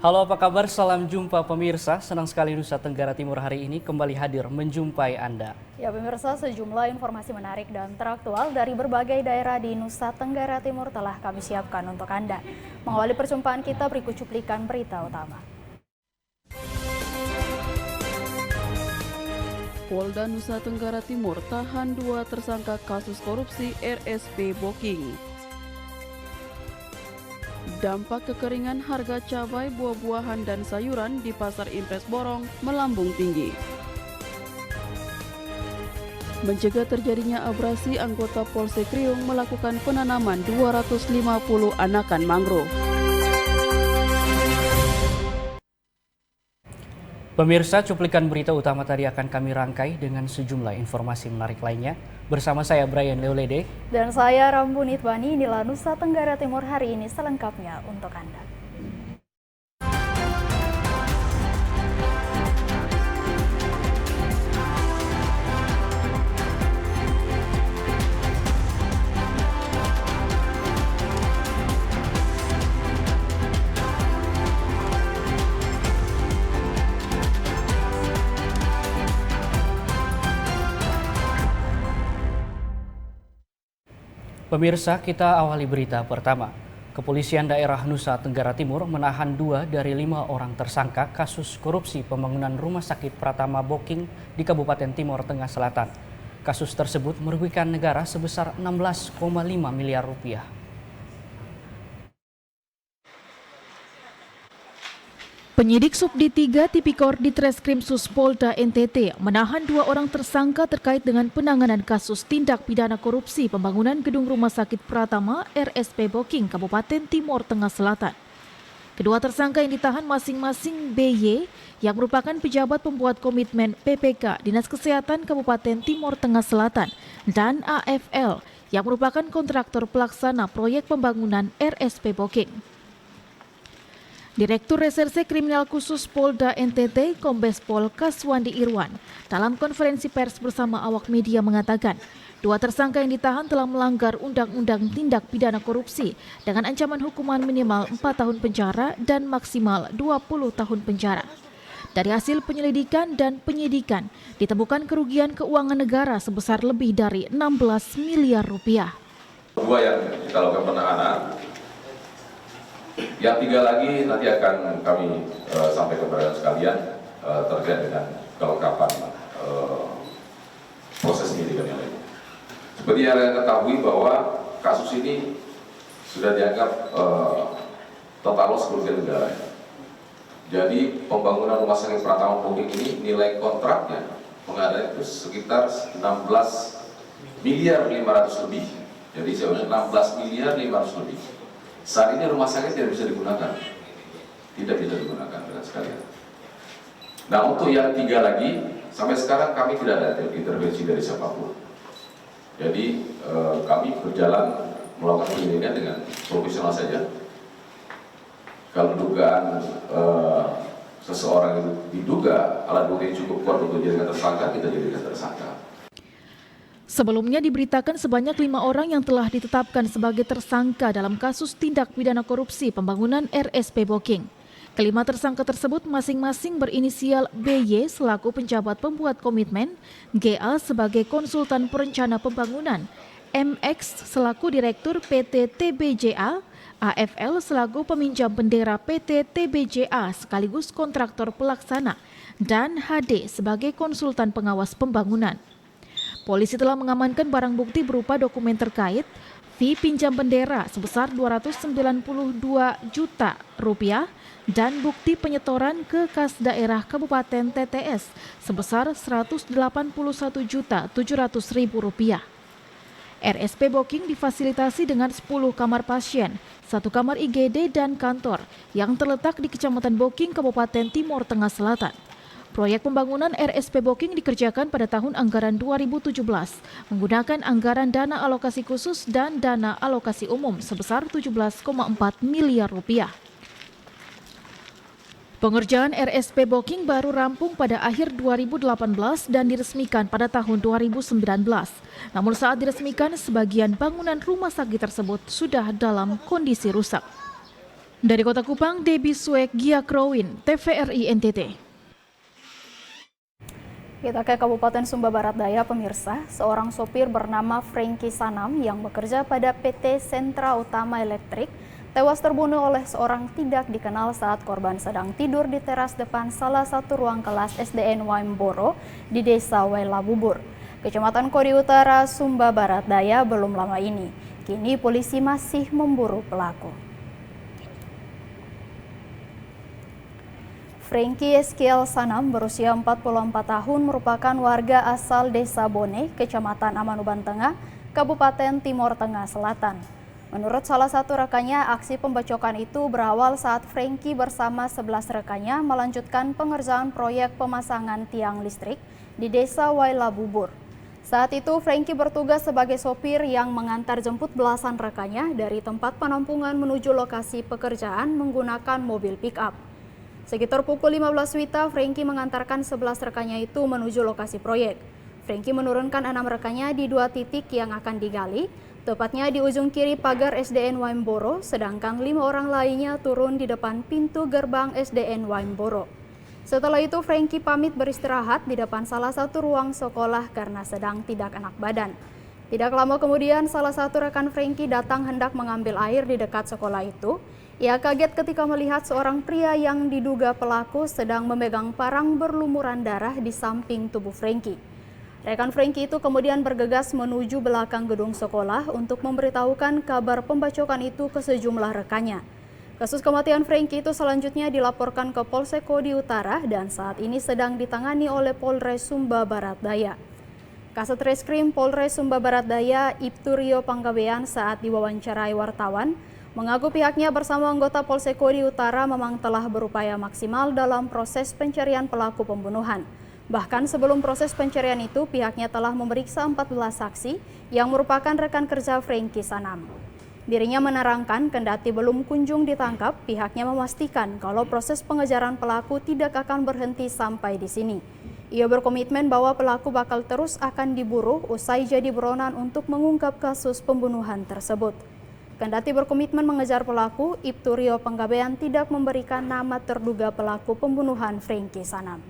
Halo, apa kabar? Salam jumpa pemirsa. Senang sekali Nusa Tenggara Timur hari ini kembali hadir menjumpai Anda. Ya pemirsa, sejumlah informasi menarik dan teraktual dari berbagai daerah di Nusa Tenggara Timur telah kami siapkan untuk Anda. Mengawali perjumpaan kita, berikut cuplikan berita utama. Polda Nusa Tenggara Timur tahan 2 tersangka kasus korupsi RSP Booking. Dampak kekeringan harga cabai, buah-buahan, dan sayuran di Pasar Impres Borong melambung tinggi. Mencegah terjadinya abrasi, anggota Polsek Riung melakukan penanaman 250 anakan mangrove. Pemirsa, cuplikan berita utama tadi akan kami rangkai dengan sejumlah informasi menarik lainnya. Bersama saya Brian Leolede. Dan saya Rambu Nitwani, inilah Nusa Tenggara Timur hari ini selengkapnya untuk Anda. Pemirsa, kita awali berita pertama. Kepolisian daerah Nusa Tenggara Timur menahan 2 dari 5 orang tersangka kasus korupsi pembangunan Rumah Sakit Pratama Booking di Kabupaten Timor Tengah Selatan. Kasus tersebut merugikan negara sebesar 16,5 miliar rupiah. Penyidik Subdit 3 Tipikor Ditreskrim Suspolda NTT menahan 2 orang tersangka terkait dengan penanganan kasus tindak pidana korupsi pembangunan gedung Rumah Sakit Pratama RSP Booking Kabupaten Timor Tengah Selatan. Kedua tersangka yang ditahan masing-masing BY yang merupakan pejabat pembuat komitmen PPK Dinas Kesehatan Kabupaten Timor Tengah Selatan dan AFL yang merupakan kontraktor pelaksana proyek pembangunan RSP Booking. Direktur Reserse Kriminal Khusus Polda NTT, Kombes Pol Kaswandi Irwan, dalam konferensi pers bersama awak media mengatakan, 2 tersangka yang ditahan telah melanggar Undang-Undang Tindak Pidana Korupsi dengan ancaman hukuman minimal 4 tahun penjara dan maksimal 20 tahun penjara. Dari hasil penyelidikan dan penyidikan, ditemukan kerugian keuangan negara sebesar lebih dari 16 miliar rupiah. 2 yang kita lakukan penahanan. Yang 3 lagi nanti akan kami sampaikan kepada sekalian terkait dengan kelengkapan proses penyidikan yang lainnya. Seperti yang kalian ketahui bahwa kasus ini sudah dianggap total loss kerugian negara. Jadi pembangunan Rumah Sakit Pratama Booking ini nilai kontraknya pengadaan itu sekitar 16 miliar 500 lebih. Jadi sebenarnya 16 miliar 500 lebih. Saat ini rumah sakit tidak bisa digunakan, tidak bisa digunakan dengan sekalian. Nah, untuk yang 3 lagi, sampai sekarang kami tidak ada intervensi dari siapapun. Jadi kami berjalan melakukan penyelidikan dengan profesional saja. Kalau dugaan seseorang itu diduga alat bukti cukup kuat untuk dijadikan tersangka, kita jadikan tersangka. Sebelumnya diberitakan sebanyak 5 orang yang telah ditetapkan sebagai tersangka dalam kasus tindak pidana korupsi pembangunan RSP Booking. Kelima tersangka tersebut masing-masing berinisial BY selaku penjabat pembuat komitmen, GA sebagai konsultan perencana pembangunan, MX selaku direktur PT TBJA, AFL selaku peminjam bendera PT TBJA sekaligus kontraktor pelaksana, dan HD sebagai konsultan pengawas pembangunan. Polisi telah mengamankan barang bukti berupa dokumen terkait, fee pinjam bendera sebesar 292 juta rupiah dan bukti penyetoran ke kas daerah Kabupaten TTS sebesar 181.700.000 rupiah. RSP Booking difasilitasi dengan 10 kamar pasien, 1 kamar IGD dan kantor yang terletak di Kecamatan Booking, Kabupaten Timor Tengah Selatan. Proyek pembangunan RSP Booking dikerjakan pada tahun anggaran 2017 menggunakan anggaran dana alokasi khusus dan dana alokasi umum sebesar 17,4 miliar rupiah. Pengerjaan RSP Booking baru rampung pada akhir 2018 dan diresmikan pada tahun 2019. Namun saat diresmikan, sebagian bangunan rumah sakit tersebut sudah dalam kondisi rusak. Dari Kota Kupang, Debbie Swek, Gia Krowin, TVRI NTT. Kita ke Kabupaten Sumba Barat Daya, pemirsa. Seorang sopir bernama Frankie Sanam yang bekerja pada PT Sentra Utama Elektrik tewas terbunuh oleh seorang tidak dikenal saat korban sedang tidur di teras depan salah satu ruang kelas SDN Waimboro di Desa Wailabubur, Kecamatan Kodi Utara, Sumba Barat Daya belum lama ini. Kini polisi masih memburu pelaku. Frankie Eskiel Sanam berusia 44 tahun merupakan warga asal Desa Bone, Kecamatan Amanuban Tengah, Kabupaten Timor Tengah Selatan. Menurut salah satu rekannya, aksi pembacokan itu berawal saat Frankie bersama 11 rekannya melanjutkan pengerjaan proyek pemasangan tiang listrik di Desa Wailabubur. Saat itu, Frankie bertugas sebagai sopir yang mengantar jemput belasan rekannya dari tempat penampungan menuju lokasi pekerjaan menggunakan mobil pick-up. Sekitar pukul 15 WITA, Frankie mengantarkan 11 rekannya itu menuju lokasi proyek. Frankie menurunkan 6 rekannya di 2 titik yang akan digali, tepatnya di ujung kiri pagar SDN Waimboro, sedangkan 5 orang lainnya turun di depan pintu gerbang SDN Waimboro. Setelah itu, Frankie pamit beristirahat di depan salah satu ruang sekolah karena sedang tidak enak badan. Tidak lama kemudian, salah satu rekan Frankie datang hendak mengambil air di dekat sekolah itu. Ia kaget ketika melihat seorang pria yang diduga pelaku sedang memegang parang berlumuran darah di samping tubuh Frankie. Rekan Frankie itu kemudian bergegas menuju belakang gedung sekolah untuk memberitahukan kabar pembacokan itu ke sejumlah rekannya. Kasus kematian Frankie itu selanjutnya dilaporkan ke Polsek Kodi Utara dan saat ini sedang ditangani oleh Polres Sumba Barat Daya. Kasat Reskrim Polres Sumba Barat Daya, Ibtu Rio Panggabean saat diwawancarai wartawan, mengaku pihaknya bersama anggota Polsek Kodi Utara memang telah berupaya maksimal dalam proses pencarian pelaku pembunuhan. Bahkan sebelum proses pencarian itu, pihaknya telah memeriksa 14 saksi yang merupakan rekan kerja Frankie Sanam. Dirinya menerangkan kendati belum kunjung ditangkap, pihaknya memastikan kalau proses pengejaran pelaku tidak akan berhenti sampai di sini. Ia berkomitmen bahwa pelaku bakal terus akan diburu usai jadi buronan untuk mengungkap kasus pembunuhan tersebut. Kendati berkomitmen mengejar pelaku, Ibtu Rio Panggabean tidak memberikan nama terduga pelaku pembunuhan Frankie Sanam.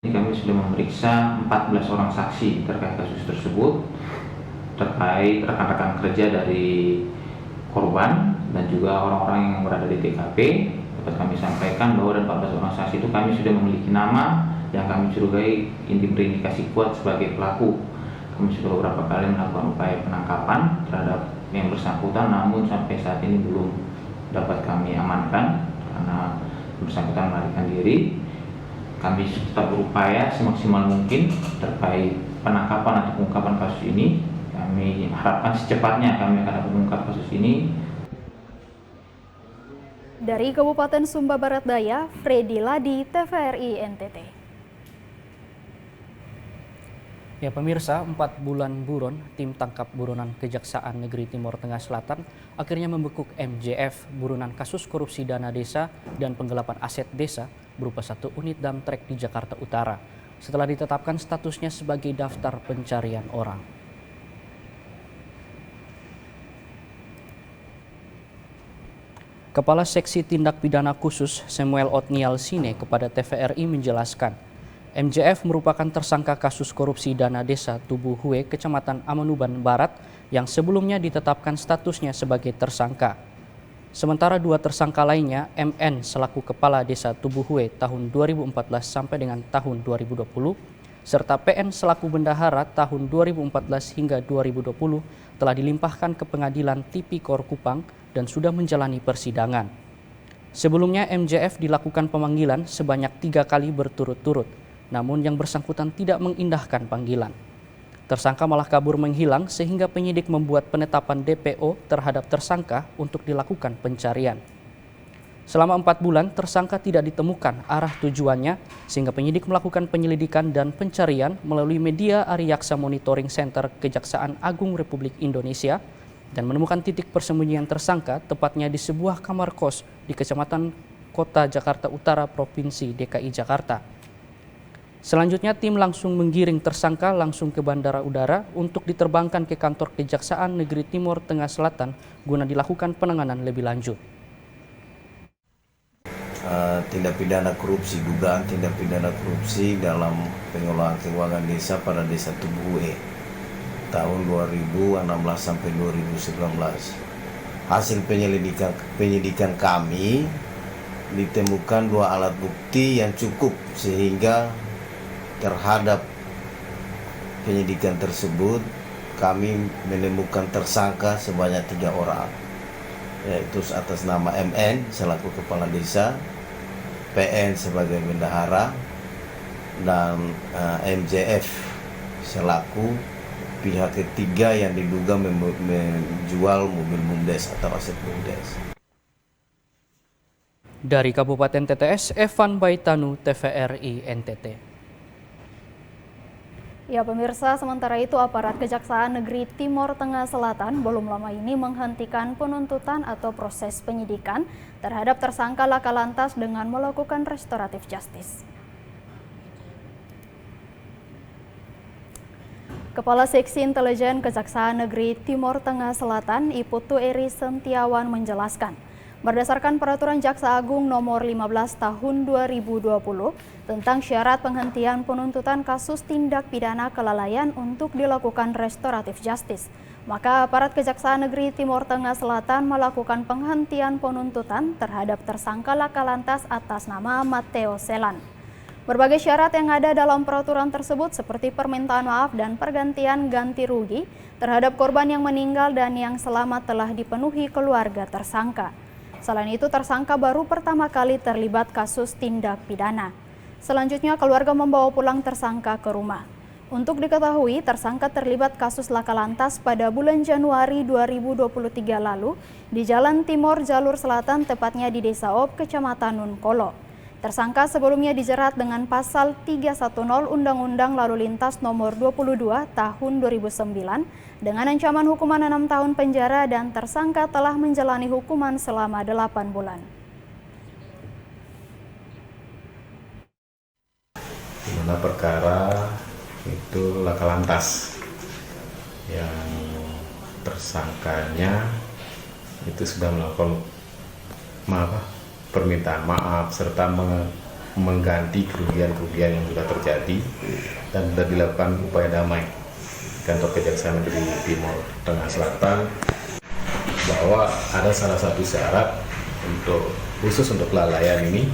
Kami sudah memeriksa 14 orang saksi terkait kasus tersebut, terkait rekan-rekan kerja dari korban dan juga orang-orang yang berada di TKP. Dapat kami sampaikan bahwa dari 14 orang saksi itu kami sudah memiliki nama yang kami curigai berindikasi kuat sebagai pelaku. Kami sudah beberapa kali melakukan upaya penangkapan terhadap yang bersangkutan, namun sampai saat ini belum dapat kami amankan karena bersangkutan melarikan diri. Kami tetap berupaya semaksimal mungkin terkait penangkapan atau pengungkapan kasus ini. Kami harapkan secepatnya kami akan dapat mengungkap kasus ini. Dari Kabupaten Sumba Barat Daya, Freddy Ladi, TVRI NTT. Ya pemirsa, 4 bulan buron, tim tangkap buronan Kejaksaan Negeri Timor Tengah Selatan akhirnya membekuk MJF buronan kasus korupsi dana desa dan penggelapan aset desa berupa 1 unit dump truck di Jakarta Utara setelah ditetapkan statusnya sebagai daftar pencarian orang. Kepala Seksi Tindak Pidana Khusus Samuel Otniel Sine kepada TVRI menjelaskan, MJF merupakan tersangka kasus korupsi dana desa Tubuhue, Kecamatan Amanuban Barat yang sebelumnya ditetapkan statusnya sebagai tersangka. Sementara 2 tersangka lainnya, MN selaku Kepala Desa Tubuhue tahun 2014 sampai dengan tahun 2020, serta PN selaku bendahara tahun 2014 hingga 2020 telah dilimpahkan ke Pengadilan Tipikor Kupang dan sudah menjalani persidangan. Sebelumnya MJF dilakukan pemanggilan sebanyak 3 kali berturut-turut, namun yang bersangkutan tidak mengindahkan panggilan. Tersangka malah kabur menghilang sehingga penyidik membuat penetapan DPO terhadap tersangka untuk dilakukan pencarian. Selama 4 bulan tersangka tidak ditemukan arah tujuannya sehingga penyidik melakukan penyelidikan dan pencarian melalui media Ariyaksa Monitoring Center Kejaksaan Agung Republik Indonesia dan menemukan titik persembunyian tersangka tepatnya di sebuah kamar kos di Kecamatan Kota Jakarta Utara, Provinsi DKI Jakarta. Selanjutnya tim langsung menggiring tersangka langsung ke bandara udara untuk diterbangkan ke kantor Kejaksaan Negeri Timur Tengah Selatan guna dilakukan penanganan lebih lanjut. Tindak pidana korupsi, dugaan tindak pidana korupsi dalam pengelolaan keuangan desa pada Desa Tubuhe tahun 2016 sampai 2019. Hasil penyelidikan kami ditemukan 2 alat bukti yang cukup sehingga terhadap penyidikan tersebut kami menemukan tersangka sebanyak 3 orang, yaitu atas nama MN selaku kepala desa, PN sebagai bendahara, dan MJF selaku pihak ketiga yang diduga menjual mobil BUMDes atau aset BUMDes. Dari Kabupaten TTS, Evan Baitanu, TVRI NTT. Ya pemirsa, sementara itu aparat Kejaksaan Negeri Timur Tengah Selatan belum lama ini menghentikan penuntutan atau proses penyidikan terhadap tersangka laka lantas dengan melakukan restoratif justice. Kepala Seksi Intelijen Kejaksaan Negeri Timur Tengah Selatan, Iputu Eri Sentiawan menjelaskan, berdasarkan Peraturan Jaksa Agung Nomor 15 Tahun 2020 tentang syarat penghentian penuntutan kasus tindak pidana kelalaian untuk dilakukan restoratif justice, maka aparat Kejaksaan Negeri Timur Tengah Selatan melakukan penghentian penuntutan terhadap tersangka laka lantas atas nama Matteo Selan. Berbagai syarat yang ada dalam peraturan tersebut seperti permintaan maaf dan pergantian ganti rugi terhadap korban yang meninggal dan yang selamat telah dipenuhi keluarga tersangka. Selain itu, tersangka baru pertama kali terlibat kasus tindak pidana. Selanjutnya, keluarga membawa pulang tersangka ke rumah. Untuk diketahui, tersangka terlibat kasus laka lantas pada bulan Januari 2023 lalu di Jalan Timur Jalur Selatan, tepatnya di Desa Ob, Kecamatan Nunkolo. Tersangka sebelumnya dijerat dengan pasal 310 Undang-Undang Lalu Lintas Nomor 22 Tahun 2009 dengan ancaman hukuman 6 tahun penjara dan tersangka telah menjalani hukuman selama 8 bulan. Di mana perkara itu laka lantas yang tersangkanya itu sudah melakukan permintaan maaf serta mengganti kerugian-kerugian yang sudah terjadi dan sudah dilakukan upaya damai kantor Kejaksaan Negeri Timur Tengah Selatan bahwa ada salah satu syarat khusus untuk kelalaian ini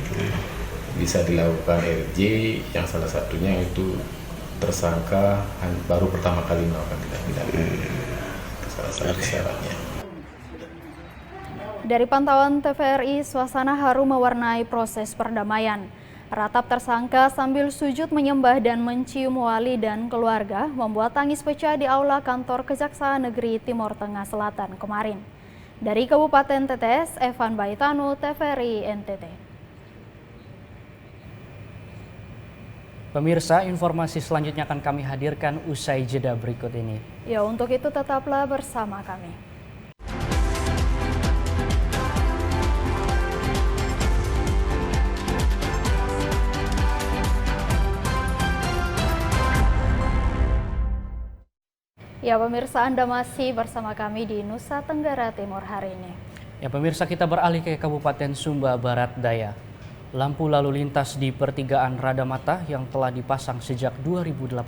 bisa dilakukan RJ yang salah satunya itu tersangka baru pertama kali melakukan tindak pidana. Salah satu syaratnya. Dari pantauan TVRI, suasana haru mewarnai proses perdamaian. Ratap tersangka sambil sujud menyembah dan mencium wali dan keluarga membuat tangis pecah di aula kantor Kejaksaan Negeri Timur Tengah Selatan kemarin. Dari Kabupaten TTS, Evan Baitanu, TVRI NTT. Pemirsa, informasi selanjutnya akan kami hadirkan usai jeda berikut ini. Ya, untuk itu tetaplah bersama kami. Ya pemirsa, Anda masih bersama kami di Nusa Tenggara Timur hari ini. Ya pemirsa, kita beralih ke Kabupaten Sumba Barat Daya. Lampu lalu lintas di pertigaan Radamata yang telah dipasang sejak 2018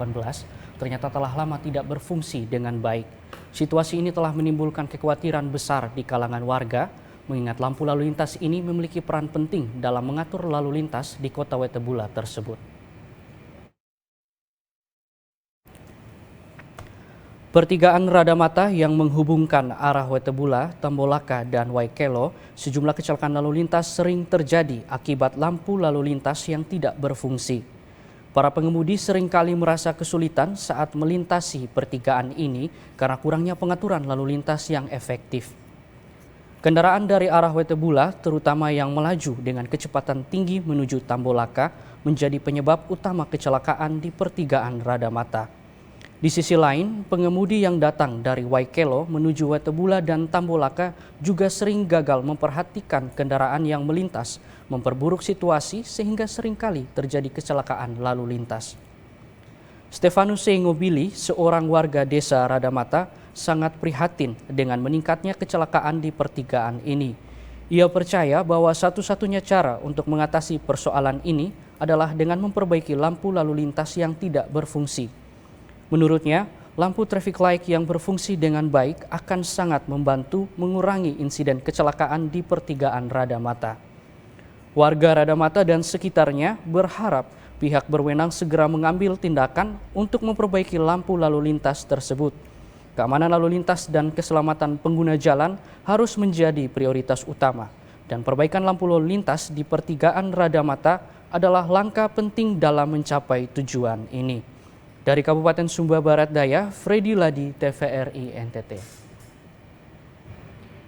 ternyata telah lama tidak berfungsi dengan baik. Situasi ini telah menimbulkan kekhawatiran besar di kalangan warga, mengingat lampu lalu lintas ini memiliki peran penting dalam mengatur lalu lintas di kota Wetebula tersebut. Pertigaan Radamata yang menghubungkan arah Wetebula, Tambolaka, dan Waikelo, sejumlah kecelakaan lalu lintas sering terjadi akibat lampu lalu lintas yang tidak berfungsi. Para pengemudi seringkali merasa kesulitan saat melintasi pertigaan ini karena kurangnya pengaturan lalu lintas yang efektif. Kendaraan dari arah Wetebula, terutama yang melaju dengan kecepatan tinggi menuju Tambolaka, menjadi penyebab utama kecelakaan di pertigaan Radamata. Di sisi lain, pengemudi yang datang dari Waikelo menuju Wetebula dan Tambolaka juga sering gagal memperhatikan kendaraan yang melintas, memperburuk situasi sehingga seringkali terjadi kecelakaan lalu lintas. Stefanus Sengobili, seorang warga desa Radamata, sangat prihatin dengan meningkatnya kecelakaan di pertigaan ini. Ia percaya bahwa satu-satunya cara untuk mengatasi persoalan ini adalah dengan memperbaiki lampu lalu lintas yang tidak berfungsi. Menurutnya, lampu traffic light yang berfungsi dengan baik akan sangat membantu mengurangi insiden kecelakaan di pertigaan Radamata. Warga Radamata dan sekitarnya berharap pihak berwenang segera mengambil tindakan untuk memperbaiki lampu lalu lintas tersebut. Keamanan lalu lintas dan keselamatan pengguna jalan harus menjadi prioritas utama, dan perbaikan lampu lalu lintas di pertigaan Radamata adalah langkah penting dalam mencapai tujuan ini. Dari Kabupaten Sumba Barat Daya, Freddy Ladi, TVRI NTT.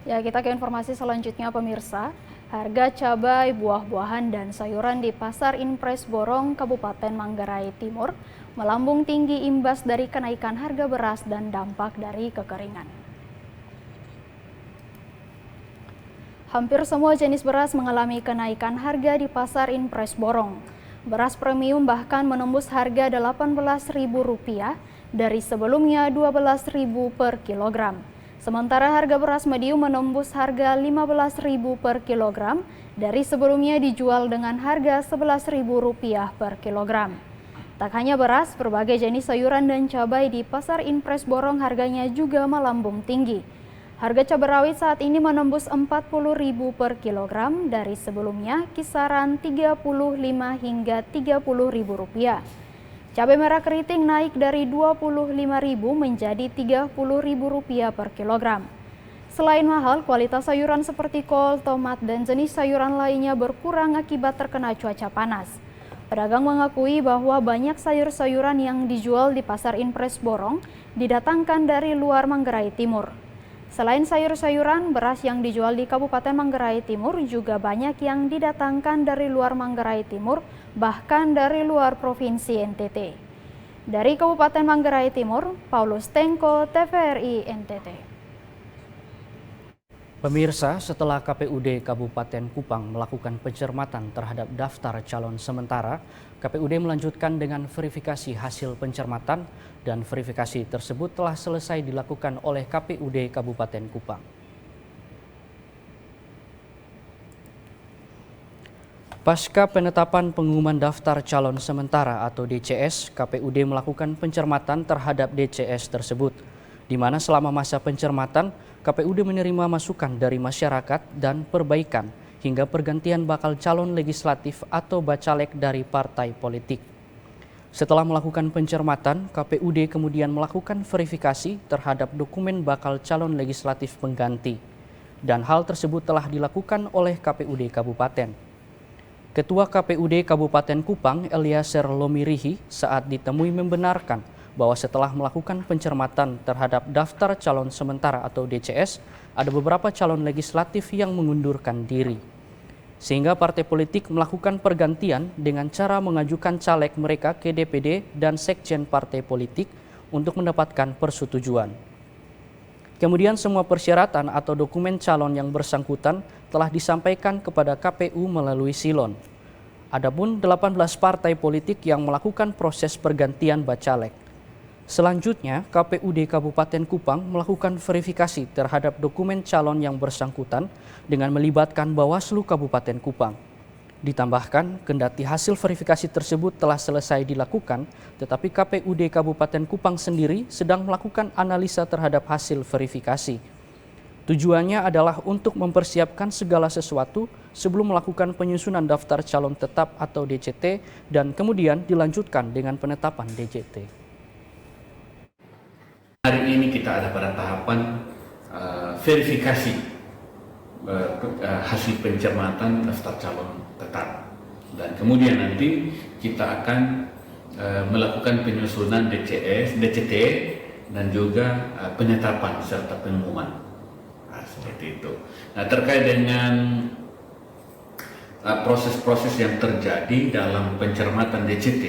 Ya, kita ke informasi selanjutnya pemirsa. Harga cabai, buah-buahan, dan sayuran di Pasar Impres Borong, Kabupaten Manggarai Timur melambung tinggi imbas dari kenaikan harga beras dan dampak dari kekeringan. Hampir semua jenis beras mengalami kenaikan harga di Pasar Impres Borong. Beras premium bahkan menembus harga Rp18.000 dari sebelumnya Rp12.000 per kilogram. Sementara harga beras medium menembus harga Rp15.000 per kilogram dari sebelumnya dijual dengan harga Rp11.000 per kilogram. Tak hanya beras, berbagai jenis sayuran dan cabai di Pasar Impres Borong harganya juga melambung tinggi. Harga cabai rawit saat ini menembus Rp40.000 per kilogram dari sebelumnya kisaran Rp35 hingga Rp30.000. Cabai merah keriting naik dari Rp25.000 menjadi Rp30.000 per kilogram. Selain mahal, kualitas sayuran seperti kol, tomat, dan jenis sayuran lainnya berkurang akibat terkena cuaca panas. Pedagang mengakui bahwa banyak sayur-sayuran yang dijual di Pasar Impres Borong didatangkan dari luar Manggarai Timur. Selain sayur-sayuran, beras yang dijual di Kabupaten Manggarai Timur juga banyak yang didatangkan dari luar Manggarai Timur, bahkan dari luar Provinsi NTT. Dari Kabupaten Manggarai Timur, Paulus Tengko, TVRI NTT. Pemirsa, setelah KPUD Kabupaten Kupang melakukan pencermatan terhadap daftar calon sementara, KPUD melanjutkan dengan verifikasi hasil pencermatan dan verifikasi tersebut telah selesai dilakukan oleh KPUD Kabupaten Kupang. Pasca penetapan pengumuman daftar calon sementara atau DCS, KPUD melakukan pencermatan terhadap DCS tersebut, di mana selama masa pencermatan, KPUD menerima masukan dari masyarakat dan perbaikan hingga pergantian bakal calon legislatif atau bacalek dari partai politik. Setelah melakukan pencermatan, KPUD kemudian melakukan verifikasi terhadap dokumen bakal calon legislatif pengganti, dan hal tersebut telah dilakukan oleh KPUD Kabupaten. Ketua KPUD Kabupaten Kupang, Eliezer Lomirihi, saat ditemui membenarkan bahwa setelah melakukan pencermatan terhadap daftar calon sementara atau DCS, ada beberapa calon legislatif yang mengundurkan diri. Sehingga partai politik melakukan pergantian dengan cara mengajukan caleg mereka ke DPD dan sekjen partai politik untuk mendapatkan persetujuan. Kemudian semua persyaratan atau dokumen calon yang bersangkutan telah disampaikan kepada KPU melalui silon. Adapun 18 partai politik yang melakukan proses pergantian bacalek. Selanjutnya, KPUD Kabupaten Kupang melakukan verifikasi terhadap dokumen calon yang bersangkutan dengan melibatkan Bawaslu Kabupaten Kupang. Ditambahkan, kendati hasil verifikasi tersebut telah selesai dilakukan, tetapi KPUD Kabupaten Kupang sendiri sedang melakukan analisa terhadap hasil verifikasi. Tujuannya adalah untuk mempersiapkan segala sesuatu sebelum melakukan penyusunan daftar calon tetap atau DCT dan kemudian dilanjutkan dengan penetapan DJT. Hari ini kita ada pada tahapan verifikasi hasil pencermatan daftar calon tetap, dan kemudian nanti kita akan melakukan penyusunan DCS, DCT, dan juga penetapan serta pengumuman. Seperti itu. Nah, terkait dengan proses-proses yang terjadi dalam pencermatan DCT,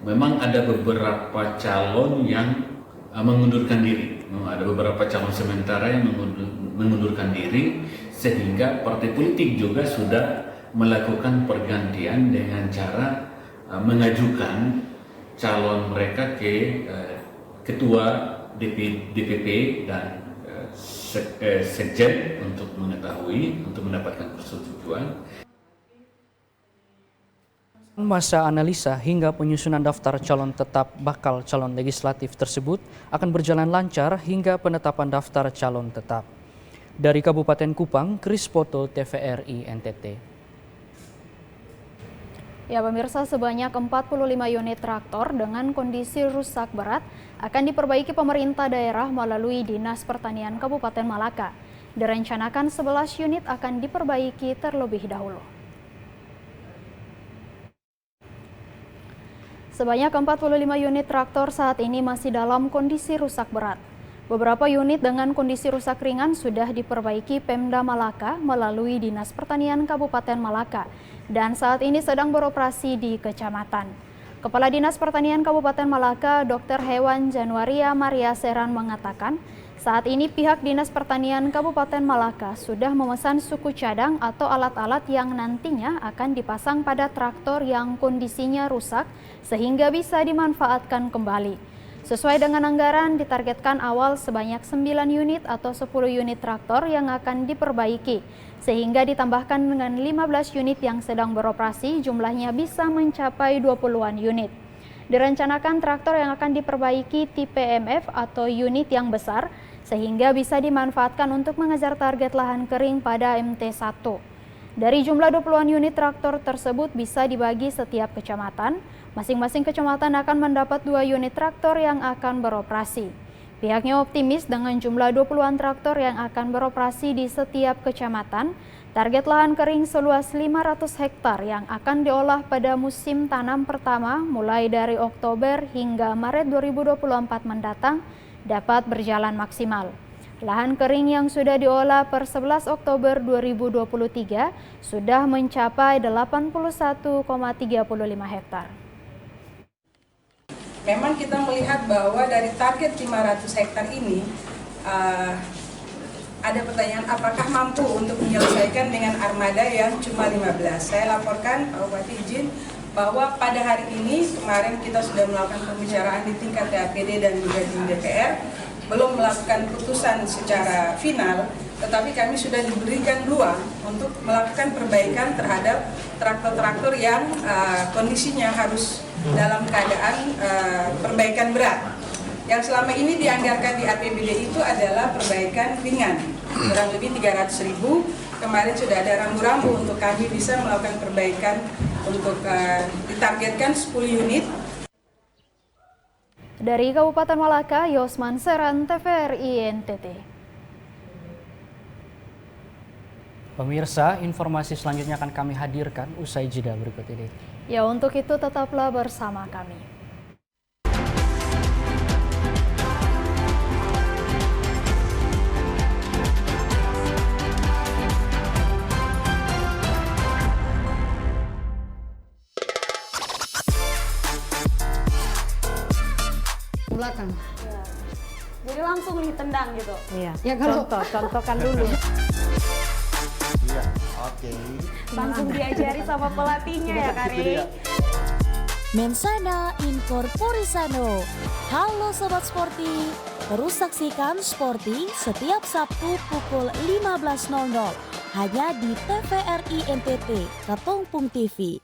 memang ada beberapa calon yang mengundurkan diri. Ada beberapa calon sementara yang mengundurkan diri, sehingga partai politik juga sudah melakukan pergantian dengan cara mengajukan calon mereka ke ketua DPP dan sekjen untuk mengetahui, untuk mendapatkan persetujuan. Masa analisa hingga penyusunan daftar calon tetap bakal calon legislatif tersebut akan berjalan lancar hingga penetapan daftar calon tetap. Dari Kabupaten Kupang, Kris Poto, TVRI NTT. Ya pemirsa, sebanyak 45 unit traktor dengan kondisi rusak berat akan diperbaiki pemerintah daerah melalui Dinas Pertanian Kabupaten Malaka. Direncanakan 11 unit akan diperbaiki terlebih dahulu. Sebanyak 45 unit traktor saat ini masih dalam kondisi rusak berat. Beberapa unit dengan kondisi rusak ringan sudah diperbaiki Pemda Malaka melalui Dinas Pertanian Kabupaten Malaka dan saat ini sedang beroperasi di kecamatan. Kepala Dinas Pertanian Kabupaten Malaka, Dr. Hewan Januaria Maria Seran mengatakan, saat ini pihak Dinas Pertanian Kabupaten Malaka sudah memesan suku cadang atau alat-alat yang nantinya akan dipasang pada traktor yang kondisinya rusak sehingga bisa dimanfaatkan kembali. Sesuai dengan anggaran, ditargetkan awal sebanyak 9 unit atau 10 unit traktor yang akan diperbaiki, sehingga ditambahkan dengan 15 unit yang sedang beroperasi, jumlahnya bisa mencapai 20-an unit. Direncanakan traktor yang akan diperbaiki tipe MF atau unit yang besar, sehingga bisa dimanfaatkan untuk mengejar target lahan kering pada MT1. Dari jumlah 20-an unit traktor tersebut bisa dibagi setiap kecamatan. Masing-masing kecamatan akan mendapat 2 unit traktor yang akan beroperasi. Pihaknya optimis dengan jumlah 20-an traktor yang akan beroperasi di setiap kecamatan, target lahan kering seluas 500 hektar yang akan diolah pada musim tanam pertama mulai dari Oktober hingga Maret 2024 mendatang dapat berjalan maksimal. Lahan kering yang sudah diolah per 11 Oktober 2023 sudah mencapai 81,35 hektar. Memang kita melihat bahwa dari target 500 hektar ini ada pertanyaan apakah mampu untuk menyelesaikan dengan armada yang cuma 15. Saya laporkan Pak Bupati izin bahwa pada hari ini kemarin kita sudah melakukan pembicaraan di tingkat DAPD dan juga di DPR, belum melakukan putusan secara final, tetapi kami sudah diberikan ruang untuk melakukan perbaikan terhadap traktor-traktor yang kondisinya harus dalam keadaan perbaikan berat. Yang selama ini dianggarkan di APBD itu adalah perbaikan ringan, kurang lebih 300.000. Kemarin sudah ada rambu-rambu untuk kami bisa melakukan perbaikan untuk ditargetkan 10 unit. Dari Kabupaten Malaka, Yosman Seran, TVRI NTT. Pemirsa, informasi selanjutnya akan kami hadirkan usai jeda berikut ini. Ya, untuk itu tetaplah bersama kami. Belakang. Ya. Jadi langsung ditendang gitu. Iya. Ya kalau contohkan dulu. Iya, oke. Langsung diajari sama pelatihnya ya, Kari. Mensana Incorpore Sano. Halo Sobat Sporty, terus saksikan Sporty setiap Sabtu pukul 15.00 hanya di TVRI NTT, Katongpung TV.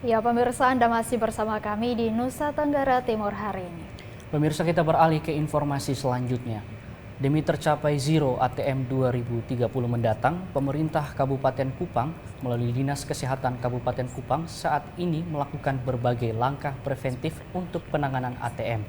Ya pemirsa, Anda masih bersama kami di Nusa Tenggara Timur hari ini. Pemirsa, kita beralih ke informasi selanjutnya. Demi tercapai Zero ATM 2030 mendatang, pemerintah Kabupaten Kupang melalui Dinas Kesehatan Kabupaten Kupang saat ini melakukan berbagai langkah preventif untuk penanganan ATM.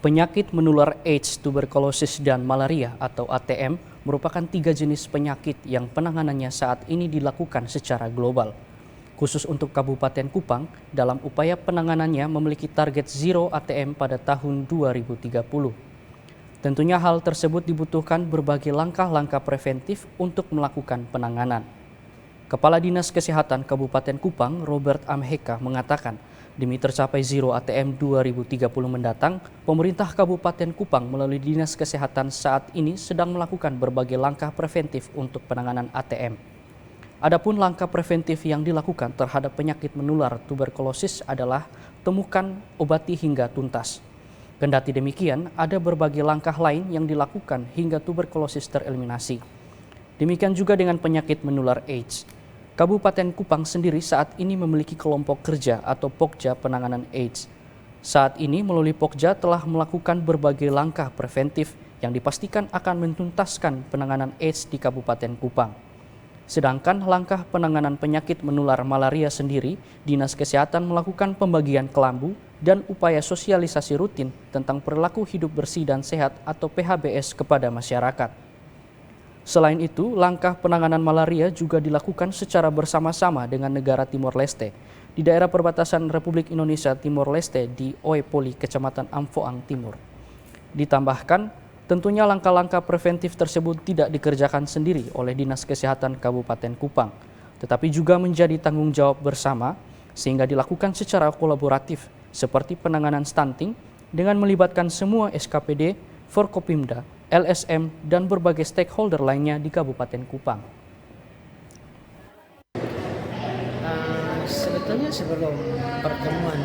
Penyakit menular AIDS, tuberkulosis, dan malaria atau ATM merupakan 3 jenis penyakit yang penanganannya saat ini dilakukan secara global. Khusus untuk Kabupaten Kupang, dalam upaya penanganannya memiliki target Zero ATM pada tahun 2030. Tentunya hal tersebut dibutuhkan berbagai langkah-langkah preventif untuk melakukan penanganan. Kepala Dinas Kesehatan Kabupaten Kupang, Robert Amheka, mengatakan, demi tercapai Zero ATM 2030 mendatang, pemerintah Kabupaten Kupang melalui Dinas Kesehatan saat ini sedang melakukan berbagai langkah preventif untuk penanganan ATM. Adapun langkah preventif yang dilakukan terhadap penyakit menular tuberkulosis adalah temukan, obati hingga tuntas. Kendati demikian, ada berbagai langkah lain yang dilakukan hingga tuberkulosis tereliminasi. Demikian juga dengan penyakit menular AIDS. Kabupaten Kupang sendiri saat ini memiliki kelompok kerja atau Pokja penanganan AIDS. Saat ini melalui Pokja telah melakukan berbagai langkah preventif yang dipastikan akan menuntaskan penanganan AIDS di Kabupaten Kupang. Sedangkan langkah penanganan penyakit menular malaria sendiri, Dinas Kesehatan melakukan pembagian kelambu dan upaya sosialisasi rutin tentang perilaku hidup bersih dan sehat atau PHBS kepada masyarakat. Selain itu, langkah penanganan malaria juga dilakukan secara bersama-sama dengan negara Timor Leste di daerah perbatasan Republik Indonesia Timor Leste di Oepoli, Kecamatan Amphoang Timur. Ditambahkan, tentunya langkah-langkah preventif tersebut tidak dikerjakan sendiri oleh Dinas Kesehatan Kabupaten Kupang, tetapi juga menjadi tanggung jawab bersama sehingga dilakukan secara kolaboratif seperti penanganan stunting dengan melibatkan semua SKPD, Forkopimda, LSM, dan berbagai stakeholder lainnya di Kabupaten Kupang. Sebetulnya sebelum pertemuan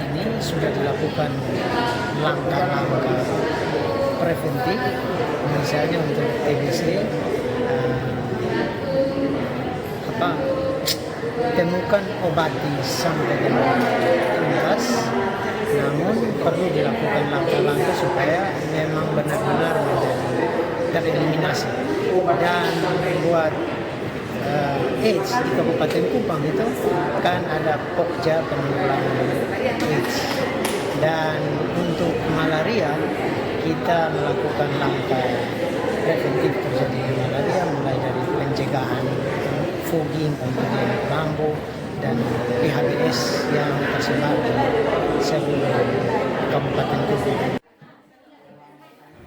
ini sudah dilakukan langkah-langkah preventif, misalnya untuk TBC, temukan, obati sampai dengan tuntas. Namun perlu dilakukan langkah-langkah supaya memang benar-benar menjadi tereliminasi. Dan buat AIDS di Kabupaten Kupang itu kan ada Pokja penanggulangan AIDS. Dan untuk malaria kita melakukan langkah preventif terjadinya malaria mulai dari pencegahan, fogging, kemudian kelambu, dan PHBS yang tersebar di seluruh Kabupaten Kupang.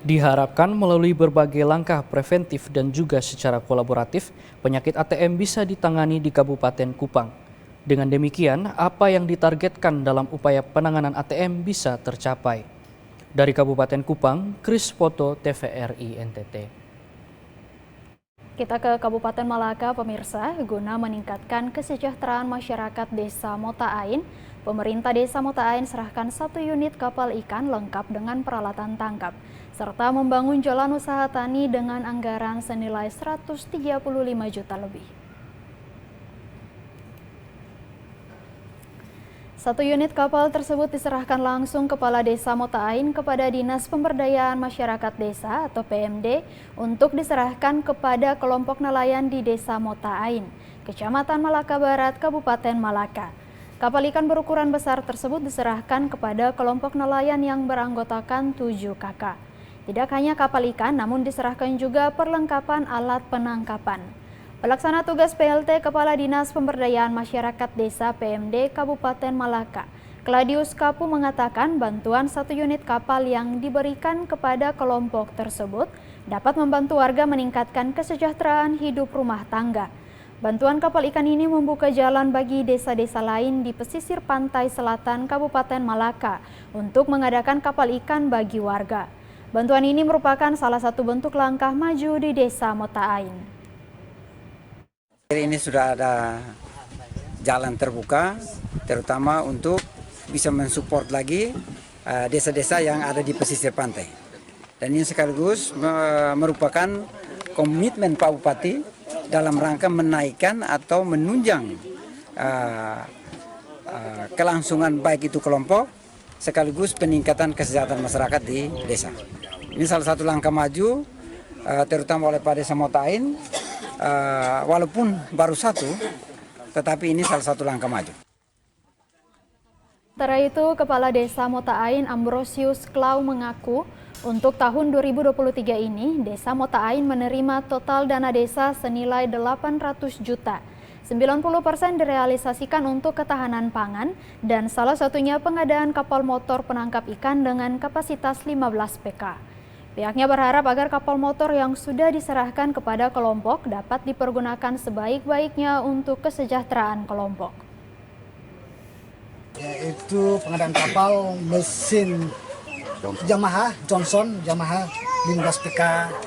Diharapkan melalui berbagai langkah preventif dan juga secara kolaboratif, penyakit ATM bisa ditangani di Kabupaten Kupang. Dengan demikian, apa yang ditargetkan dalam upaya penanganan ATM bisa tercapai. Dari Kabupaten Kupang, Chris Poto, TVRI NTT. Kita ke Kabupaten Malaka, pemirsa. Guna meningkatkan kesejahteraan masyarakat Desa Mota Ain, pemerintah Desa Mota Ain serahkan 1 unit kapal ikan lengkap dengan peralatan tangkap, serta membangun jalan usaha tani dengan anggaran senilai 135 juta lebih. 1 unit kapal tersebut diserahkan langsung Kepala Desa Mota Ain kepada Dinas Pemberdayaan Masyarakat Desa atau PMD untuk diserahkan kepada kelompok nelayan di Desa Mota Ain, Kecamatan Malaka Barat, Kabupaten Malaka. Kapal ikan berukuran besar tersebut diserahkan kepada kelompok nelayan yang beranggotakan 7 kakak. Tidak hanya kapal ikan, namun diserahkan juga perlengkapan alat penangkapan. Pelaksana tugas PLT Kepala Dinas Pemberdayaan Masyarakat Desa PMD Kabupaten Malaka, Claudius Kapu, mengatakan bantuan 1 unit kapal yang diberikan kepada kelompok tersebut dapat membantu warga meningkatkan kesejahteraan hidup rumah tangga. Bantuan kapal ikan ini membuka jalan bagi desa-desa lain di pesisir pantai selatan Kabupaten Malaka untuk mengadakan kapal ikan bagi warga. Bantuan ini merupakan salah satu bentuk langkah maju di Desa Mota Ain. Ini sudah ada jalan terbuka, terutama untuk bisa mensupport lagi desa-desa yang ada di pesisir pantai. Dan ini sekaligus merupakan komitmen Pak Bupati dalam rangka menaikkan atau menunjang kelangsungan baik itu kelompok sekaligus peningkatan kesejahteraan masyarakat di desa. Ini salah satu langkah maju, terutama oleh Pak Desa Motain, walaupun baru satu, tetapi ini salah satu langkah maju. Sementara itu, Kepala Desa Motain Ambrosius Klau mengaku untuk tahun 2023 ini, Desa Motain menerima total dana desa senilai 800 juta. 90% direalisasikan untuk ketahanan pangan dan salah satunya pengadaan kapal motor penangkap ikan dengan kapasitas 15 PK. Pihaknya berharap agar kapal motor yang sudah diserahkan kepada kelompok dapat dipergunakan sebaik-baiknya untuk kesejahteraan kelompok. Yaitu pengadaan kapal mesin Yamaha Johnson, Yamaha 15 PK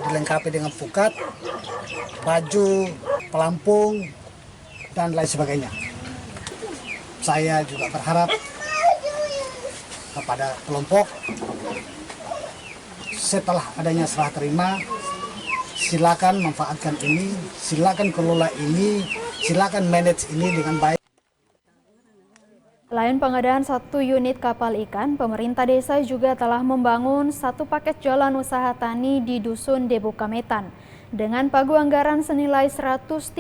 dilengkapi dengan pukat, baju, pelampung, dan lain sebagainya. Saya juga berharap kepada kelompok setelah adanya serah terima, silakan manfaatkan ini, silakan kelola ini, silakan manage ini dengan baik. Selain pengadaan 1 unit kapal ikan, pemerintah desa juga telah membangun 1 paket jalan usaha tani di Dusun Debu Kametan dengan pagu anggaran senilai 135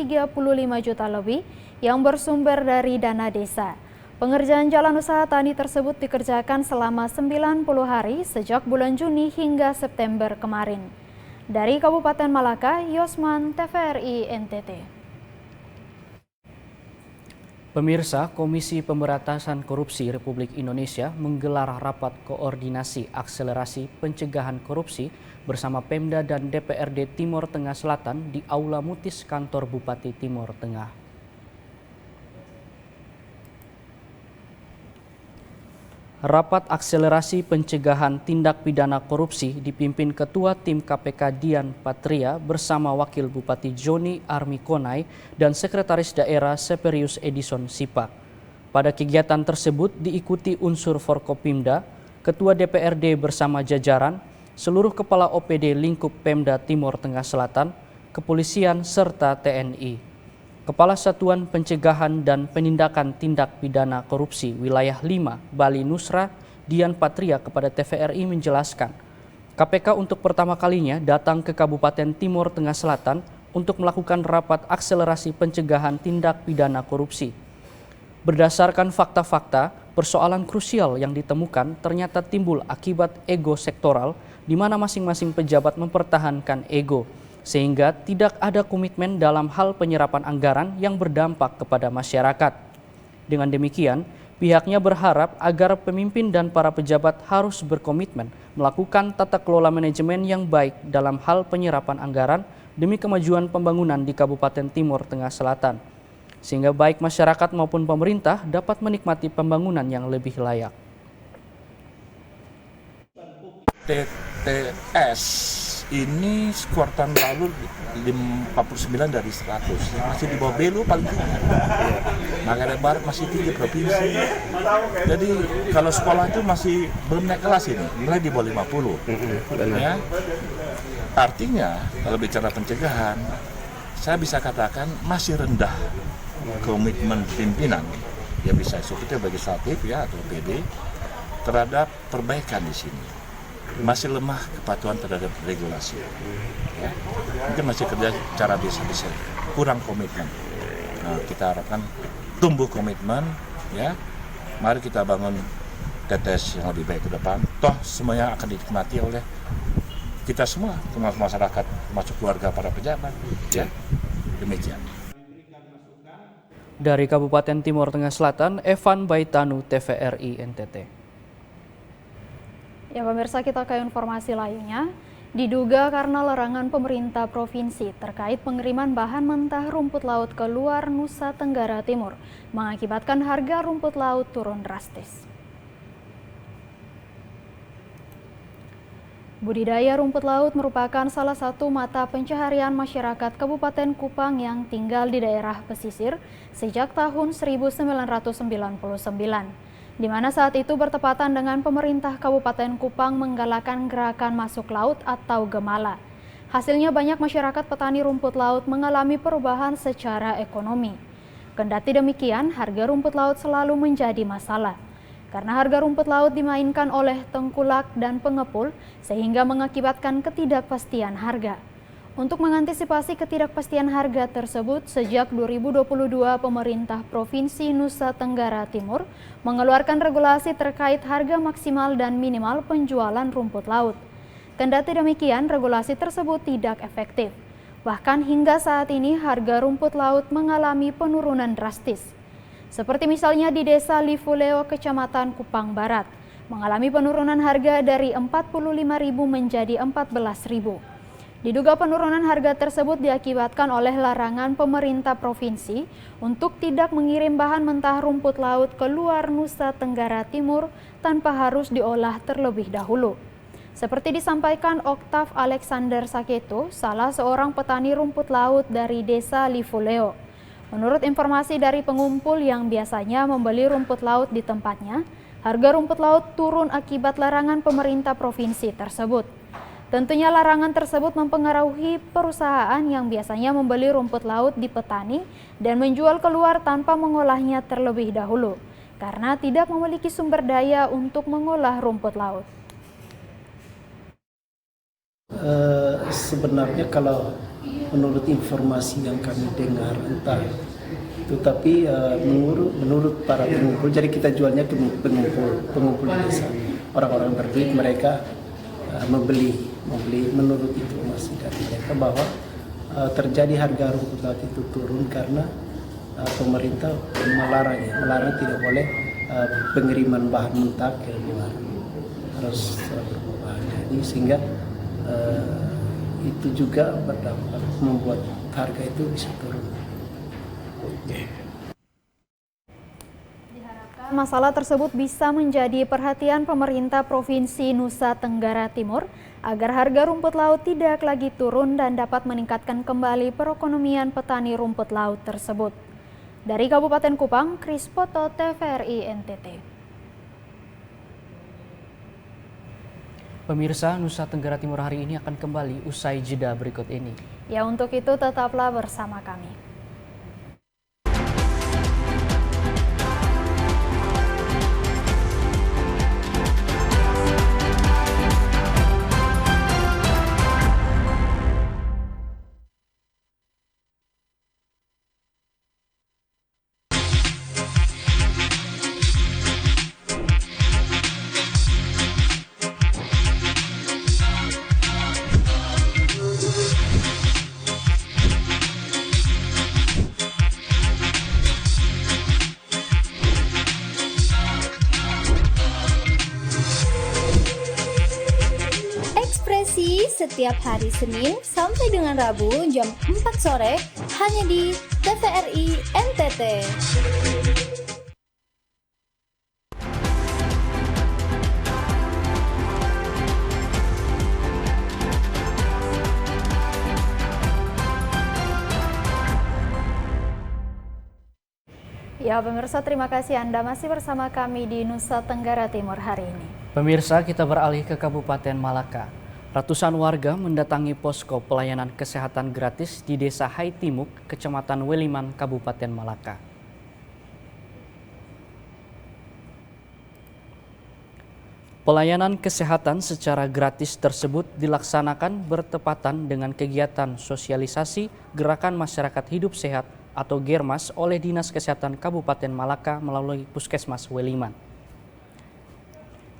juta lebih yang bersumber dari dana desa. Pengerjaan jalan usaha tani tersebut dikerjakan selama 90 hari sejak bulan Juni hingga September kemarin. Dari Kabupaten Malaka, Yosman, TVRI NTT. Pemirsa, Komisi Pemberantasan Korupsi Republik Indonesia menggelar rapat koordinasi akselerasi pencegahan korupsi bersama Pemda dan DPRD Timor Tengah Selatan di Aula Mutis Kantor Bupati Timor Tengah. Rapat akselerasi pencegahan tindak pidana korupsi dipimpin Ketua Tim KPK Dian Patria bersama Wakil Bupati Joni Armikonai dan Sekretaris Daerah Seperius Edison Sipa. Pada kegiatan tersebut diikuti unsur Forkopimda, Ketua DPRD bersama jajaran, seluruh Kepala OPD lingkup Pemda Timor Tengah Selatan, Kepolisian serta TNI. Kepala Satuan Pencegahan dan Penindakan Tindak Pidana Korupsi Wilayah 5 Bali Nusra, Dian Patria kepada TVRI menjelaskan, KPK untuk pertama kalinya datang ke Kabupaten Timor Tengah Selatan untuk melakukan rapat akselerasi pencegahan tindak pidana korupsi. Berdasarkan fakta-fakta, persoalan krusial yang ditemukan ternyata timbul akibat ego sektoral di mana masing-masing pejabat mempertahankan ego, sehingga tidak ada komitmen dalam hal penyerapan anggaran yang berdampak kepada masyarakat. Dengan demikian, pihaknya berharap agar pemimpin dan para pejabat harus berkomitmen melakukan tata kelola manajemen yang baik dalam hal penyerapan anggaran demi kemajuan pembangunan di Kabupaten Timor Tengah Selatan, sehingga baik masyarakat maupun pemerintah dapat menikmati pembangunan yang lebih layak. TTS ini kuartal lalu 49 dari 100, masih di bawah Belu paling tinggi. Manggarai Barat masih tinggi provinsi. Jadi kalau sekolah itu masih belum naik kelas ini, mulai di bawah 50. Ya. Artinya kalau bicara pencegahan, saya bisa katakan masih rendah komitmen pimpinan, ya bisa eksekutif legislatif ya atau PD terhadap perbaikan di sini. Masih lemah kepatuhan terhadap regulasi, ya. Mungkin masih kerja cara bisa kurang komitmen. Nah, kita harapkan tumbuh komitmen, ya. Mari kita bangun TTS yang lebih baik ke depan. Toh semuanya akan dinikmati oleh kita semua, termasuk masyarakat, termasuk keluarga para pejabat. Ya, demikian. Dari Kabupaten Timor Tengah Selatan, Evan Baitanu, TVRI NTT. Ya pemirsa, kita ke informasi lainnya. Diduga karena larangan pemerintah provinsi terkait pengiriman bahan mentah rumput laut ke luar Nusa Tenggara Timur mengakibatkan harga rumput laut turun drastis. Budidaya rumput laut merupakan salah satu mata pencaharian masyarakat Kabupaten Kupang yang tinggal di daerah pesisir sejak tahun 1999. Di mana saat itu bertepatan dengan pemerintah Kabupaten Kupang menggalakkan gerakan masuk laut atau Gemala. Hasilnya banyak masyarakat petani rumput laut mengalami perubahan secara ekonomi. Kendati demikian, harga rumput laut selalu menjadi masalah. karena harga rumput laut dimainkan oleh tengkulak dan pengepul sehingga mengakibatkan ketidakpastian harga. Untuk mengantisipasi ketidakpastian harga tersebut, sejak 2022 pemerintah Provinsi Nusa Tenggara Timur mengeluarkan regulasi terkait harga maksimal dan minimal penjualan rumput laut. Kendati demikian, regulasi tersebut tidak efektif. Bahkan hingga saat ini harga rumput laut mengalami penurunan drastis. Seperti misalnya di Desa Lifuleo, Kecamatan Kupang Barat, mengalami penurunan harga dari Rp45.000 menjadi Rp14.000. Diduga penurunan harga tersebut diakibatkan oleh larangan pemerintah provinsi untuk tidak mengirim bahan mentah rumput laut keluar Nusa Tenggara Timur tanpa harus diolah terlebih dahulu. Seperti disampaikan Oktav Alexander Saketo, salah seorang petani rumput laut dari Desa Lifuleo. Menurut informasi dari pengumpul yang biasanya membeli rumput laut di tempatnya, harga rumput laut turun akibat larangan pemerintah provinsi tersebut. Tentunya larangan tersebut mempengaruhi perusahaan yang biasanya membeli rumput laut di petani dan menjual keluar tanpa mengolahnya terlebih dahulu, karena tidak memiliki sumber daya untuk mengolah rumput laut. Sebenarnya kalau menurut informasi yang kami dengar entah itu, tapi menurut para pengumpul, jadi kita jualnya ke pengumpul desa, orang-orang berduit, mereka membeli menurut informasi dari mereka bahwa terjadi harga rumput laut itu turun karena pemerintah melarang tidak boleh pengiriman bahan mentah ke luar, harus berbahan. Jadi sehingga itu juga berdampak membuat harga itu bisa turun. Masalah tersebut bisa menjadi perhatian pemerintah Provinsi Nusa Tenggara Timur agar harga rumput laut tidak lagi turun dan dapat meningkatkan kembali perekonomian petani rumput laut tersebut. Dari Kabupaten Kupang, Kris Poto, TVRI NTT. Pemirsa, Nusa Tenggara Timur hari ini akan kembali usai jeda berikut ini. Ya, untuk itu tetaplah bersama kami. Setiap hari Senin sampai dengan Rabu jam 4 sore hanya di TVRI NTT. Ya pemirsa, terima kasih Anda masih bersama kami di Nusa Tenggara Timur hari ini. Pemirsa, kita beralih ke Kabupaten Malaka. Ratusan warga mendatangi posko pelayanan kesehatan gratis di Desa Hai Timuk, Kecamatan Weliman, Kabupaten Malaka. Pelayanan kesehatan secara gratis tersebut dilaksanakan bertepatan dengan kegiatan sosialisasi Gerakan Masyarakat Hidup Sehat atau Germas oleh Dinas Kesehatan Kabupaten Malaka melalui Puskesmas Weliman.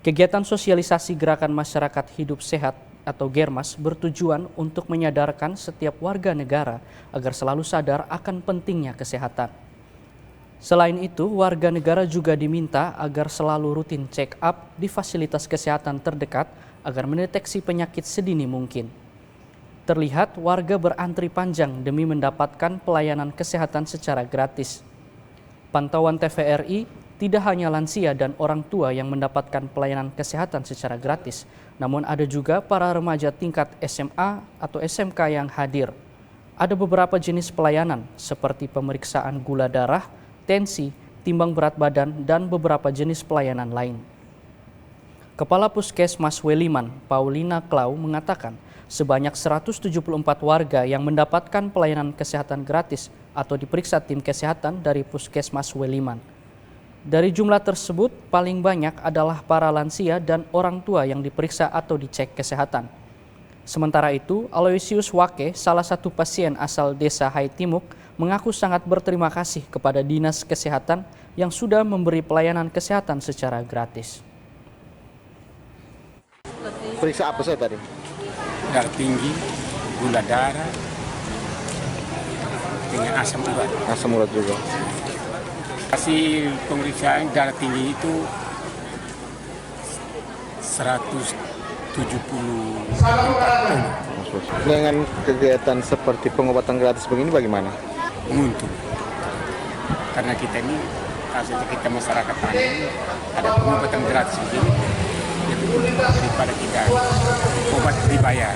Kegiatan sosialisasi Gerakan Masyarakat Hidup Sehat atau Germas bertujuan untuk menyadarkan setiap warga negara agar selalu sadar akan pentingnya kesehatan. Selain itu, warga negara juga diminta agar selalu rutin check up di fasilitas kesehatan terdekat agar mendeteksi penyakit sedini mungkin. Terlihat warga berantri panjang demi mendapatkan pelayanan kesehatan secara gratis. Pantauan TVRI, tidak hanya lansia dan orang tua yang mendapatkan pelayanan kesehatan secara gratis, namun ada juga para remaja tingkat SMA atau SMK yang hadir. Ada beberapa jenis pelayanan seperti pemeriksaan gula darah, tensi, timbang berat badan, dan beberapa jenis pelayanan lain. Kepala Puskesmas Weliman, Paulina Klau, mengatakan sebanyak 174 warga yang mendapatkan pelayanan kesehatan gratis atau diperiksa tim kesehatan dari Puskesmas Weliman. Dari jumlah tersebut, paling banyak adalah para lansia dan orang tua yang diperiksa atau dicek kesehatan. Sementara itu, Aloysius Wake, salah satu pasien asal desa Hai Timuk, mengaku sangat berterima kasih kepada Dinas Kesehatan yang sudah memberi pelayanan kesehatan secara gratis. Periksa apa saya tadi? Darah tinggi, gula darah, dengan asam urat. Asam urat juga. Hasil pemeriksaan darah tinggi itu 174. Dengan kegiatan seperti pengobatan gratis begini bagaimana? Menguntung. Karena kita ini, asalnya kita masyarakat tani, ada pengobatan gratis begini, lebih daripada kita obat dibayar.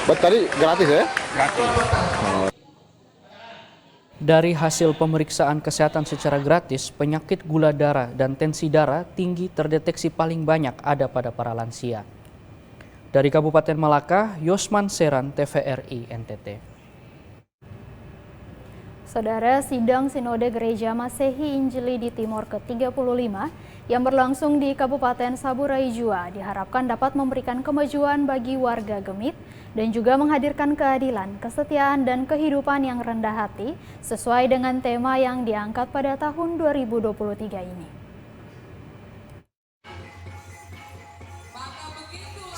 Buat tadi gratis ya? Gratis. Dari hasil pemeriksaan kesehatan secara gratis, penyakit gula darah dan tensi darah tinggi terdeteksi paling banyak ada pada para lansia. Dari Kabupaten Malaka, Yosman Seran, TVRI NTT. Saudara, sidang Sinode Gereja Masehi Injili di Timor ke-35 yang berlangsung di Kabupaten Saburai Jua diharapkan dapat memberikan kemajuan bagi warga Gemit dan juga menghadirkan keadilan, kesetiaan, dan kehidupan yang rendah hati sesuai dengan tema yang diangkat pada tahun 2023 ini.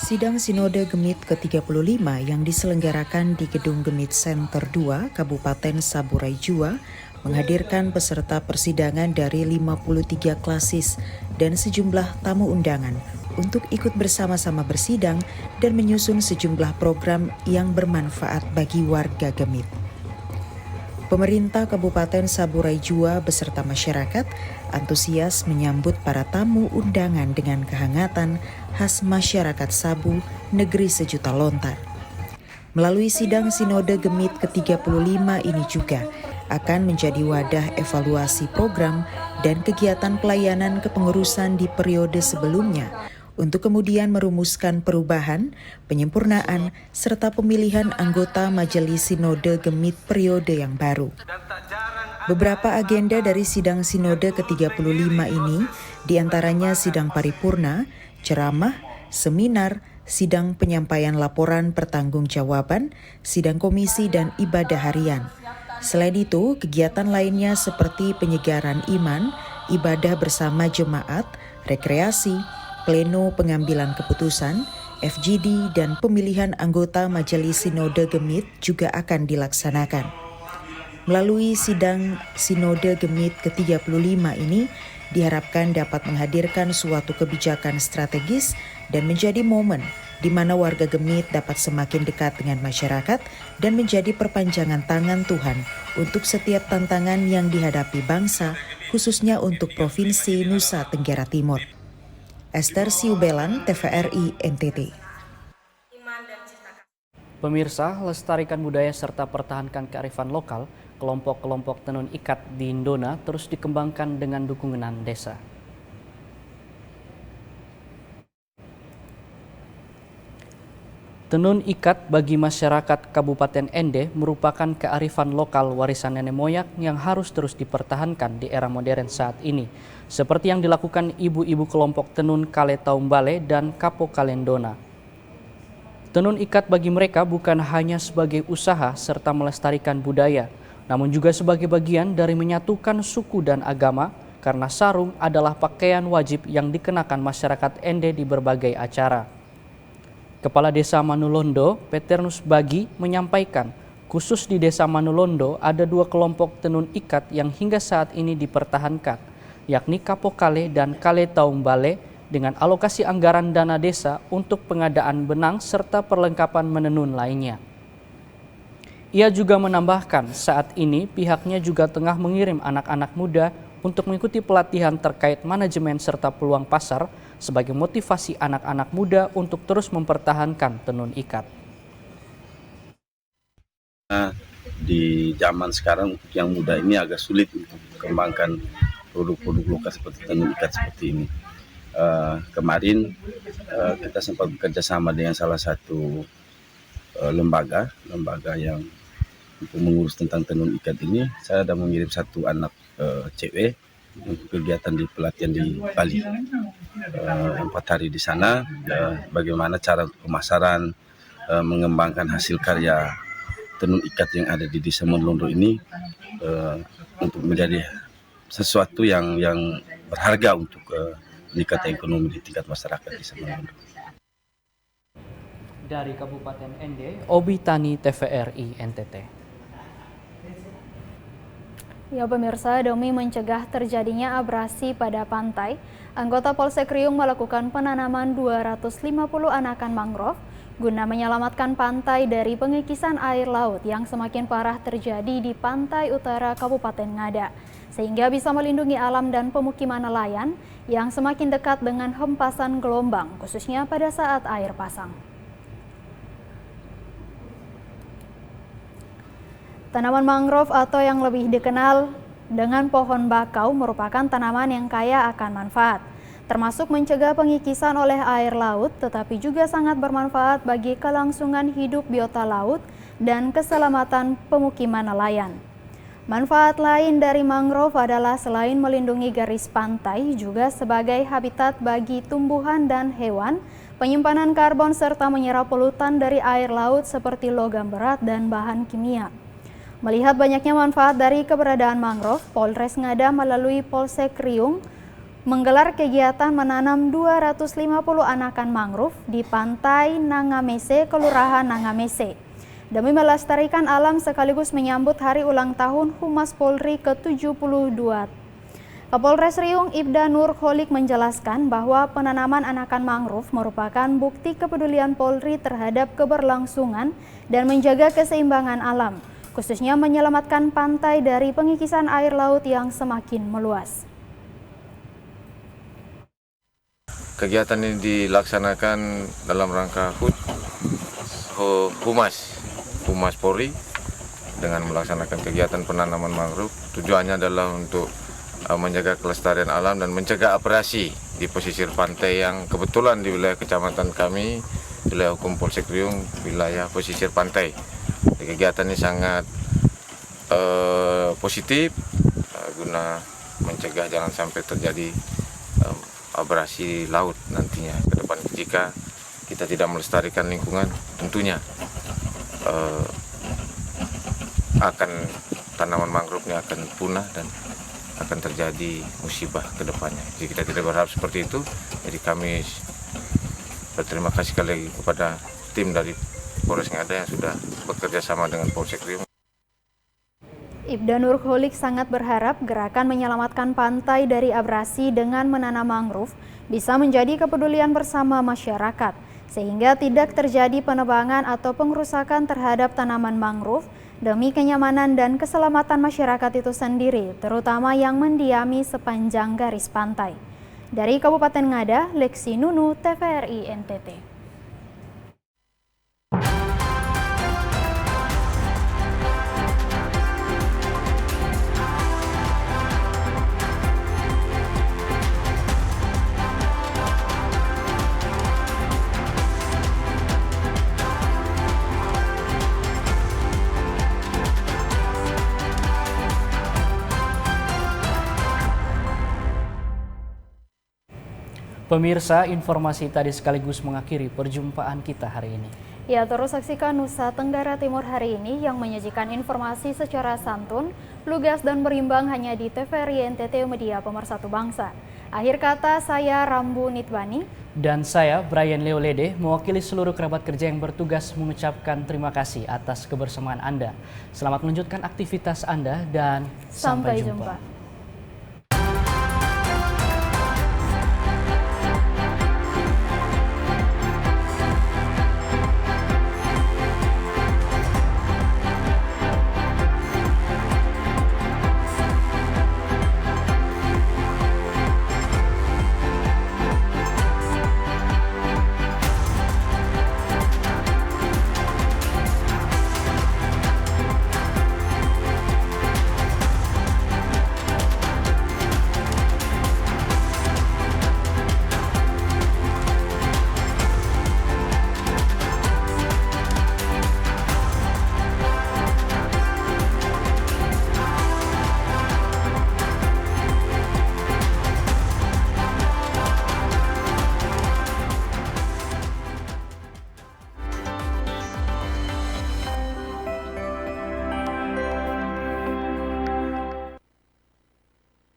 Sidang Sinode Gemit ke-35 yang diselenggarakan di Gedung Gemit Center 2, Kabupaten Saburai Jua, menghadirkan peserta persidangan dari 53 klasis dan sejumlah tamu undangan untuk ikut bersama-sama bersidang dan menyusun sejumlah program yang bermanfaat bagi warga Gemit. Pemerintah Kabupaten Saburai Jua beserta masyarakat antusias menyambut para tamu undangan dengan kehangatan khas masyarakat Sabu, negeri sejuta lontar. Melalui sidang Sinode Gemit ke-35 ini juga akan menjadi wadah evaluasi program dan kegiatan pelayanan kepengurusan di periode sebelumnya untuk kemudian merumuskan perubahan, penyempurnaan, serta pemilihan anggota Majelis Sinode Gemit periode yang baru. Beberapa agenda dari sidang Sinode ke-35 ini diantaranya sidang paripurna, ceramah, seminar, sidang penyampaian laporan pertanggungjawaban, sidang komisi, dan ibadah harian. Selain itu, kegiatan lainnya seperti penyegaran iman, ibadah bersama jemaat, rekreasi, pleno pengambilan keputusan, FGD, dan pemilihan anggota Majelis Sinode Gemit juga akan dilaksanakan. Melalui sidang Sinode Gemit ke-35 ini, diharapkan dapat menghadirkan suatu kebijakan strategis dan menjadi momen di mana warga Gemit dapat semakin dekat dengan masyarakat dan menjadi perpanjangan tangan Tuhan untuk setiap tantangan yang dihadapi bangsa, khususnya untuk Provinsi Nusa Tenggara Timur. Esther Siubelan, TVRI NTT. Pemirsa, lestarikan budaya serta pertahankan kearifan lokal, kelompok-kelompok tenun ikat di Indona terus dikembangkan dengan dukungan desa. Tenun ikat bagi masyarakat Kabupaten Ende merupakan kearifan lokal warisan nenek moyang yang harus terus dipertahankan di era modern saat ini, seperti yang dilakukan ibu-ibu kelompok tenun Kale Taumbale dan Kapo Kalendona. Tenun ikat bagi mereka bukan hanya sebagai usaha serta melestarikan budaya, namun juga sebagai bagian dari menyatukan suku dan agama, karena sarung adalah pakaian wajib yang dikenakan masyarakat Ende di berbagai acara. Kepala Desa Manulondo, Peternus Bagi, menyampaikan, khusus di Desa Manulondo ada 2 kelompok tenun ikat yang hingga saat ini dipertahankan, yakni Kapokale dan Kale Taumbale, dengan alokasi anggaran dana desa untuk pengadaan benang serta perlengkapan menenun lainnya. Ia juga menambahkan saat ini pihaknya juga tengah mengirim anak-anak muda untuk mengikuti pelatihan terkait manajemen serta peluang pasar sebagai motivasi anak-anak muda untuk terus mempertahankan tenun ikat. Di zaman sekarang untuk yang muda ini agak sulit untuk mengembangkan produk-produk lokal seperti tenun ikat seperti ini. Kemarin kita sempat bekerja sama dengan salah satu lembaga yang untuk mengurus tentang tenun ikat ini. Saya sudah mengirim 1 anak cewek untuk kegiatan di pelatihan di Bali. 4 hari di sana, bagaimana cara untuk pemasaran, mengembangkan hasil karya tenun ikat yang ada di Desa Monolondo ini untuk menjadi sesuatu yang berharga untuk meningkatkan ekonomi di tingkat masyarakat Desa Monolondo. Dari Kabupaten Ende, Obi Tani, TVRI NTT. Ya pemirsa, demi mencegah terjadinya abrasi pada pantai, anggota Polsek Riung melakukan penanaman 250 anakan mangrove guna menyelamatkan pantai dari pengekisan air laut yang semakin parah terjadi di pantai utara Kabupaten Ngada, sehingga bisa melindungi alam dan pemukiman nelayan yang semakin dekat dengan hempasan gelombang, khususnya pada saat air pasang. Tanaman mangrove atau yang lebih dikenal dengan pohon bakau merupakan tanaman yang kaya akan manfaat, termasuk mencegah pengikisan oleh air laut, tetapi juga sangat bermanfaat bagi kelangsungan hidup biota laut dan keselamatan pemukiman nelayan. Manfaat lain dari mangrove adalah selain melindungi garis pantai, juga sebagai habitat bagi tumbuhan dan hewan, penyimpanan karbon serta menyerap polutan dari air laut seperti logam berat dan bahan kimia. Melihat banyaknya manfaat dari keberadaan mangrove, Polres Ngada melalui Polsek Riung menggelar kegiatan menanam 250 anakan mangrove di pantai Nangamese, Kelurahan Nangamese, demi melestarikan alam sekaligus menyambut hari ulang tahun Humas Polri ke-72. Kapolres Riung Ibda Nurholik menjelaskan bahwa penanaman anakan mangrove merupakan bukti kepedulian Polri terhadap keberlangsungan dan menjaga keseimbangan alam, khususnya menyelamatkan pantai dari pengikisan air laut yang semakin meluas. Kegiatan ini dilaksanakan dalam rangka Humas Polri dengan melaksanakan kegiatan penanaman mangrove. Tujuannya adalah untuk menjaga kelestarian alam dan mencegah abrasi di pesisir pantai yang kebetulan di wilayah kecamatan kami, wilayah hukum Polsek Riung, wilayah pesisir pantai. Kegiatan ini sangat positif guna mencegah jangan sampai terjadi abrasi laut nantinya ke depan. Jika kita tidak melestarikan lingkungan, tentunya akan tanaman mangrove ini akan punah dan akan terjadi musibah ke depannya. Jadi kita tidak berharap seperti itu. Jadi kami berterima kasih sekali lagi kepada tim dari Polres Ngada yang sudah bekerja sama dengan Polsek Riung. Ibda Nurholik sangat berharap gerakan menyelamatkan pantai dari abrasi dengan menanam mangrove bisa menjadi kepedulian bersama masyarakat, sehingga tidak terjadi penebangan atau pengrusakan terhadap tanaman mangrove demi kenyamanan dan keselamatan masyarakat itu sendiri, terutama yang mendiami sepanjang garis pantai. Dari Kabupaten Ngada, Lexi Nunu, TVRI NTT. Pemirsa, informasi tadi sekaligus mengakhiri perjumpaan kita hari ini. Ya, terus saksikan Nusa Tenggara Timur hari ini yang menyajikan informasi secara santun, lugas dan berimbang hanya di TVRI NTT Media Pemersatu Bangsa. Akhir kata, saya Rambu Nitbani. Dan saya Brian Leolede, mewakili seluruh kerabat kerja yang bertugas mengucapkan terima kasih atas kebersamaan Anda. Selamat melanjutkan aktivitas Anda dan sampai jumpa.